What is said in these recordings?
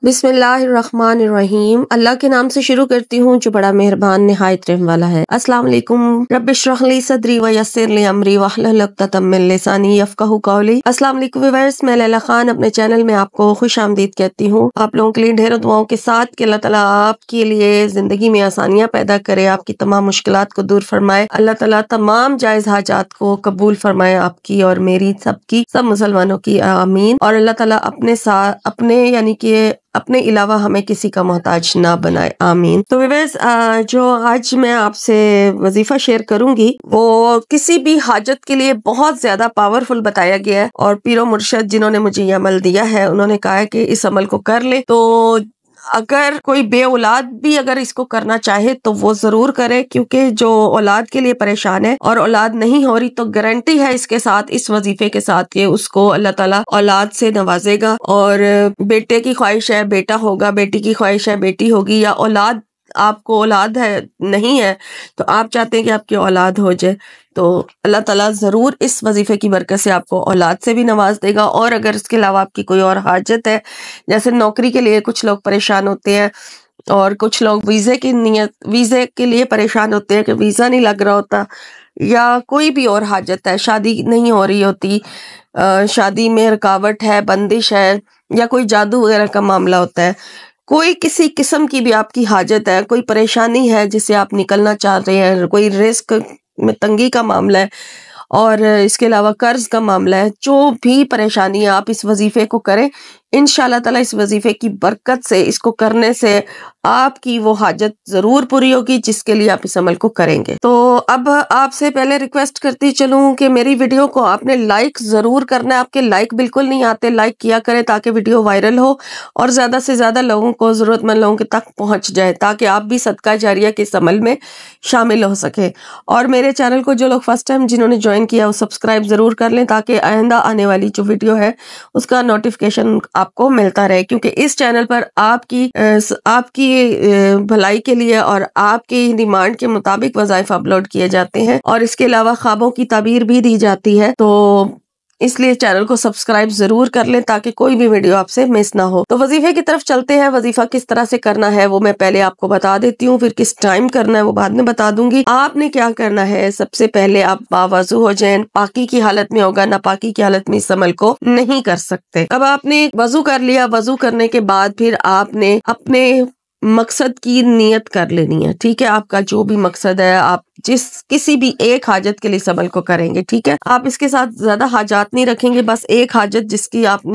بسم اللہ الرحمن الرحیم۔ اللہ کے نام سے شروع کرتی ہوں جو بڑا مہربان نہایت رحم والا ہے۔ السلام علیکم۔ رب اشرح لی صدری ویسر لی امری واحلل عقدۃ من لسانی یفقہوا قولی۔ السلام علیکم ویورز، میں لیلا خان اپنے چینل میں آپ کو خوش آمدید کہتی ہوں۔ آپ لوگوں کے لیے ڈھیروں دعاؤں کے ساتھ کہ اللہ تعالیٰ آپ کے لیے زندگی میں آسانیاں پیدا کرے، آپ کی تمام مشکلات کو دور فرمائے، اللہ تعالیٰ تمام جائز حاجات کو قبول فرمائے، آپ کی اور میری، سب مسلمانوں کی، آمین۔ اور اللہ تعالیٰ اپنے ساتھ اپنے علاوہ ہمیں کسی کا محتاج نہ بنائے، آمین۔ تو ویورز، جو آج میں آپ سے وظیفہ شیئر کروں گی وہ کسی بھی حاجت کے لیے بہت زیادہ پاورفل بتایا گیا ہے، اور پیر و مرشد جنہوں نے مجھے یہ عمل دیا ہے انہوں نے کہا ہے کہ اس عمل کو کر لے۔ تو اگر کوئی بے اولاد بھی اگر اس کو کرنا چاہے تو وہ ضرور کرے، کیونکہ جو اولاد کے لیے پریشان ہے اور اولاد نہیں ہو رہی تو گارنٹی ہے اس کے ساتھ، اس وظیفے کے ساتھ، کہ اس کو اللہ تعالیٰ اولاد سے نوازے گا۔ اور بیٹے کی خواہش ہے بیٹا ہوگا، بیٹی کی خواہش ہے بیٹی ہوگی، یا آپ کو اولاد ہے نہیں ہے تو آپ چاہتے ہیں کہ آپ کی اولاد ہو جائے، تو اللہ تعالیٰ ضرور اس وظیفے کی برکت سے آپ کو اولاد سے بھی نواز دے گا۔ اور اگر اس کے علاوہ آپ کی کوئی اور حاجت ہے، جیسے نوکری کے لیے کچھ لوگ پریشان ہوتے ہیں، اور کچھ لوگ ویزے کے لیے پریشان ہوتے ہیں کہ ویزا نہیں لگ رہا ہوتا، یا کوئی بھی اور حاجت ہے، شادی نہیں ہو رہی ہوتی، شادی میں رکاوٹ ہے، بندش ہے، یا کوئی جادو وغیرہ کا معاملہ ہوتا ہے، کوئی کسی قسم کی بھی آپ کی حاجت ہے، کوئی پریشانی ہے جس سے آپ نکلنا چاہ رہے ہیں، کوئی رزق میں تنگی کا معاملہ ہے، اور اس کے علاوہ قرض کا معاملہ ہے، جو بھی پریشانی ہے آپ اس وظیفے کو کریں، انشاءاللہ تعالیٰ اس وظیفے کی برکت سے، اس کو کرنے سے آپ کی وہ حاجت ضرور پوری ہوگی جس کے لیے آپ اس عمل کو کریں گے۔ تو اب آپ سے پہلے ریکویسٹ کرتی چلوں کہ میری ویڈیو کو آپ نے لائک ضرور کرنا ہے، آپ کے لائک بالکل نہیں آتے، لائک کیا کریں تاکہ ویڈیو وائرل ہو اور زیادہ سے زیادہ لوگوں کو، ضرورت مند لوگوں کے تک پہنچ جائے، تاکہ آپ بھی صدقہ جاریہ کے اس عمل میں شامل ہو سکے۔ اور میرے چینل کو جو لوگ فرسٹ ٹائم جنہوں نے جوائن کیا وہ سبسکرائب ضرور کر لیں تاکہ آئندہ آنے والی جو ویڈیو ہے اس کا نوٹیفیکیشن آپ کو ملتا رہے، کیونکہ اس چینل پر آپ کی بھلائی کے لیے اور آپ کی ڈیمانڈ کے مطابق وظائف اپلوڈ کیے جاتے ہیں، اور اس کے علاوہ خوابوں کی تعبیر بھی دی جاتی ہے، تو اس لیے چینل کو سبسکرائب ضرور کر لیں تاکہ کوئی بھی ویڈیو آپ سے مس نہ ہو۔ تو وظیفے کی طرف چلتے ہیں۔ وظیفہ کس طرح سے کرنا ہے وہ میں پہلے آپ کو بتا دیتی ہوں، پھر کس ٹائم کرنا ہے وہ بعد میں بتا دوں گی۔ آپ نے کیا کرنا ہے، سب سے پہلے آپ باوضو ہو جائیں، پاکی کی حالت میں ہوگا، ناپاکی کی حالت میں اس عمل کو نہیں کر سکتے۔ اب آپ نے وضو کر لیا، وضو کرنے کے بعد پھر آپ نے اپنے مقصد کی نیت کر لینی ہے، ٹھیک ہے؟ آپ کا جو بھی مقصد ہے، آپ کسی بھی ایک حاجت کے لیے اس عمل کو کریں گے، ٹھیک ہے؟ آپ اس کے ساتھ زیادہ حاجات نہیں رکھیں گے، بس ایک حاجت جس کی آپ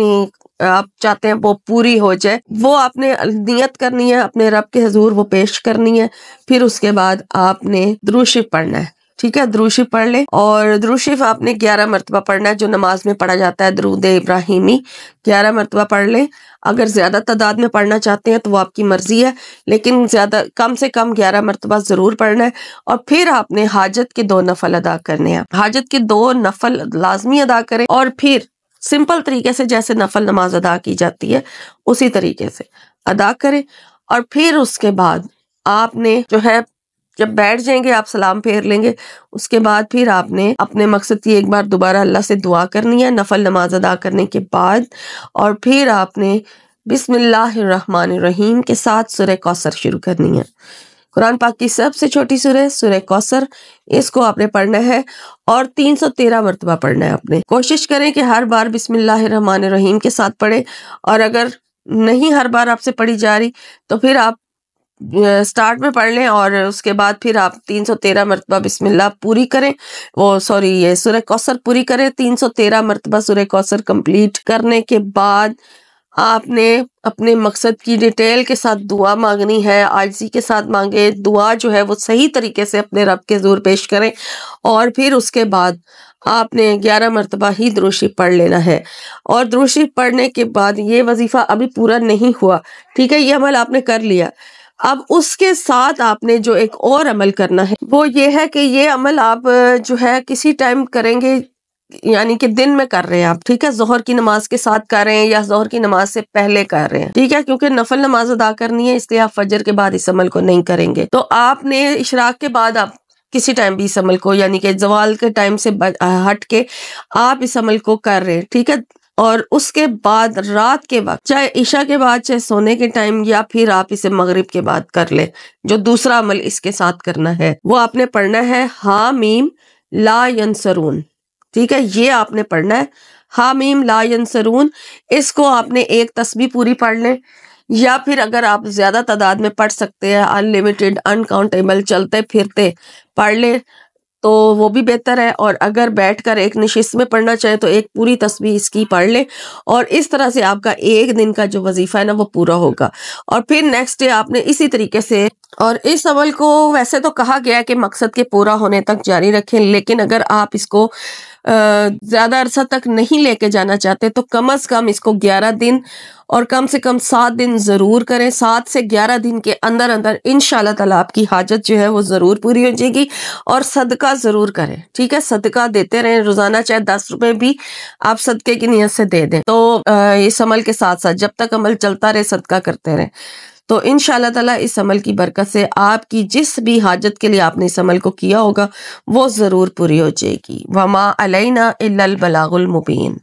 چاہتے ہیں وہ پوری ہو جائے، وہ آپ نے نیت کرنی ہے، اپنے رب کے حضور وہ پیش کرنی ہے۔ پھر اس کے بعد آپ نے درود شریف پڑھنا ہے، ٹھیک ہے؟ درود شریف پڑھ لیں، اور درود شریف آپ نے 11 مرتبہ پڑھنا ہے، جو نماز میں پڑھا جاتا ہے درود ابراہیمی، 11 مرتبہ پڑھ لیں۔ اگر زیادہ تعداد میں پڑھنا چاہتے ہیں تو وہ آپ کی مرضی ہے، لیکن کم سے کم 11 مرتبہ ضرور پڑھنا ہے۔ اور پھر آپ نے حاجت کے 2 نفل ادا کرنے ہیں، حاجت کے 2 نفل لازمی ادا کریں، اور پھر سمپل طریقے سے جیسے نفل نماز ادا کی جاتی ہے اسی طریقے سے ادا کریں۔ اور پھر اس کے بعد آپ نے جو ہے جب بیٹھ جائیں گے آپ سلام پھیر لیں گے، اس کے بعد پھر آپ نے اپنے مقصد کی ایک بار دوبارہ اللہ سے دعا کرنی ہے نفل نماز ادا کرنے کے بعد، اور پھر آپ نے بسم اللہ الرحمن الرحیم کے ساتھ سورہ کوثر شروع کرنی ہے۔ قرآن پاک کی سب سے چھوٹی سورہ سورہ کوثر، اس کو آپ نے پڑھنا ہے اور 313 مرتبہ پڑھنا ہے۔ آپ نے کوشش کریں کہ ہر بار بسم اللہ الرحمن الرحیم کے ساتھ پڑھیں، اور اگر نہیں ہر بار آپ سے پڑھی جا رہی تو پھر آپ سٹارٹ میں پڑھ لیں، اور اس کے بعد پھر آپ 313 مرتبہ بسم اللہ پوری کریں، یہ سورہ کوثر پوری کریں۔ 313 مرتبہ سورہ کوثر کمپلیٹ کرنے کے بعد آپ نے اپنے مقصد کی ڈیٹیل کے ساتھ دعا مانگنی ہے، عاجزی کے ساتھ مانگے، دعا جو ہے وہ صحیح طریقے سے اپنے رب کے حضور پیش کریں، اور پھر اس کے بعد آپ نے 11 مرتبہ ہی درود شریف پڑھ لینا ہے۔ اور درود شریف پڑھنے کے بعد یہ وظیفہ ابھی پورا نہیں ہوا، ٹھیک ہے؟ یہ عمل آپ نے کر لیا، اب اس کے ساتھ آپ نے جو ایک اور عمل کرنا ہے وہ یہ ہے کہ یہ عمل آپ جو ہے کسی ٹائم کریں گے، یعنی کہ دن میں کر رہے ہیں آپ، ٹھیک ہے؟ ظہر کی نماز کے ساتھ کر رہے ہیں یا ظہر کی نماز سے پہلے کر رہے ہیں، ٹھیک ہے؟ کیونکہ نفل نماز ادا کرنی ہے، اس لیے آپ فجر کے بعد اس عمل کو نہیں کریں گے۔ تو آپ نے اشراق کے بعد آپ کسی ٹائم بھی اس عمل کو، یعنی کہ زوال کے ٹائم سے ہٹ کے آپ اس عمل کو کر رہے ہیں، ٹھیک ہے؟ اور اس کے بعد رات کے وقت چاہے عشاء کے بعد چاہے سونے کے ٹائم یا پھر آپ اسے مغرب کے بعد کر لیں، جو دوسرا عمل اس کے ساتھ کرنا ہے وہ آپ نے پڑھنا ہے حامیم لا ینصرون. ٹھیک ہے، یہ آپ نے پڑھنا ہے حامیم لا ینصرون. اس کو آپ نے ایک تسبیح پوری پڑھ لیں، یا پھر اگر آپ زیادہ تعداد میں پڑھ سکتے ہیں انلیمیٹڈ انکاؤنٹیبل چلتے پھرتے پڑھ لیں تو وہ بھی بہتر ہے. اور اگر بیٹھ کر ایک نشست میں پڑھنا چاہیں تو ایک پوری تسبیح اس کی پڑھ لیں، اور اس طرح سے آپ کا ایک دن کا جو وظیفہ ہے نا وہ پورا ہوگا. اور پھر نیکسٹ ڈے آپ نے اسی طریقے سے، اور اس عمل کو ویسے تو کہا گیا ہے کہ مقصد کے پورا ہونے تک جاری رکھیں، لیکن اگر آپ اس کو زیادہ عرصہ تک نہیں لے کے جانا چاہتے تو کم از کم اس کو 11 دن اور کم سے کم 7 دن ضرور کریں. 7 سے 11 دن کے اندر اندر انشاءاللہ تعالیٰ آپ کی حاجت جو ہے وہ ضرور پوری ہو جائے گی. اور صدقہ ضرور کریں، ٹھیک ہے، صدقہ دیتے رہیں روزانہ، چاہے 10 روپے بھی آپ صدقے کی نیت سے دے دیں. تو اس عمل کے ساتھ ساتھ جب تک عمل چلتا رہے صدقہ کرتے رہیں، تو انشاءاللہ تعالیٰ اس عمل کی برکت سے آپ کی جس بھی حاجت کے لیے آپ نے اس عمل کو کیا ہوگا وہ ضرور پوری ہو جائے گی. وما علینا الا البلاغ المبین.